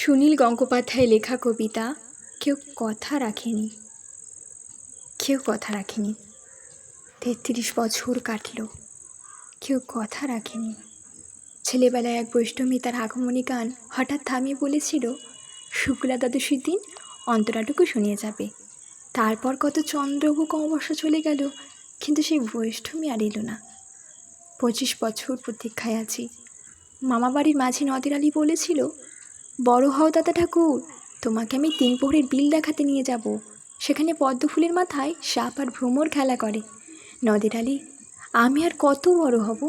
সুনীল গঙ্গোপাধ্যায় লেখা কবিতা কেউ কথা রাখেনি। কেউ কথা রাখেনি। ৩৩ বছর কাটল, কেউ কথা রাখেনি। ছেলেবেলায় এক বৈষ্ণবী তার আগমনী গান হঠাৎ থামিয়ে বলেছিল, শুক্লা দ্বাদশীর দিন অন্তরাটুকু শুনিয়ে যাবে। তারপর কত চন্দ্রভুক অমাবস্যা চলে গেল, কিন্তু সেই বৈষ্ণবী আর এলো না। 25 বছর প্রতীক্ষায় আছি। মামাবাড়ির মাঝি নদের আলী বলেছিল, বড় হও দাদা ঠাকুর, তোমাকে আমি 3 প্রহরের বিল দেখাতে নিয়ে যাব। সেখানে পদ্মফুলের মাথায় সাপ আর ভ্রমর খেলা করে। নদের আলী, আমি আর কত বড় হব?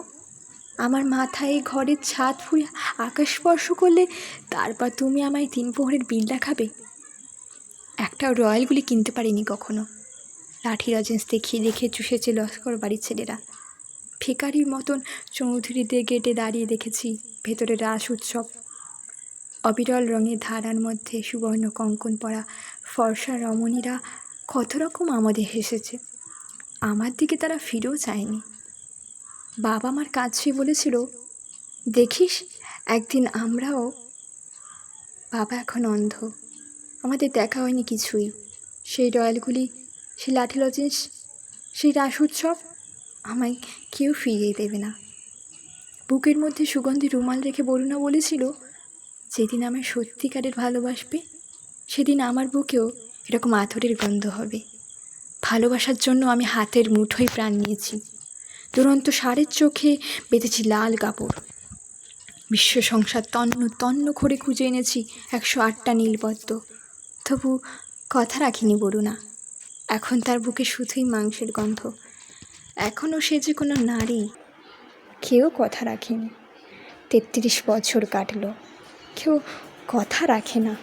আমার মাথায় ঘরের ছাদ ফুঁড়ে আকাশ স্পর্শ করলে তারপর তুমি আমায় 3 প্রহরের বিল দেখাবে? একটাও রয়্যাল গুলি কিনতে পারিনি কখনো। লাঠি লজেন্স দেখিয়ে দেখে চুষেছে লস্কর বাড়ির ছেলেরা। ভিখারির মতন চৌধুরীদের গেটে দাঁড়িয়ে দেখেছি ভেতরে রাস উৎসব। অবিরল রঙের ধারার মধ্যে সুবর্ণ কঙ্কন পরা ফর্সা রমণীরা কত রকম আমাদের হেসেছে। আমার দিকে তারা ফিরেও চায়নি। বাবা আমার কাছে বলেছিল, দেখিস একদিন আমরাও। বাবা এখন অন্ধ, আমাদের দেখা হয়নি কিছুই। সেই রয়্যালগুলি, সেই লাঠি লজেন্স, সেই রাস উৎসব আমায় কেউ ফিরিয়ে দেবে না। বুকের মধ্যে সুগন্ধি রুমাল রেখে বরুণা বলেছিল, যেদিন আমায় সত্যিকারের ভালোবাসবে সেদিন আমার বুকেও এরকম আতরের গন্ধ হবে। ভালোবাসার জন্য আমি হাতের মুঠোয় প্রাণ নিয়েছি। দুরন্ত ষাঁড়ের চোখে বেঁধেছি লাল কাপড়। বিশ্ব সংসার তন্ন তন্ন করে খুঁজে এনেছি 108টা নীলপদ্ম। তবু কথা রাখিনি বরুণা। এখন তার বুকে শুধুই মাংসের গন্ধ। এখনও সে যে কোনো নারী। কেউ কথা রাখেনি। 33 বছর কাটল, কেউ কথা রাখে না।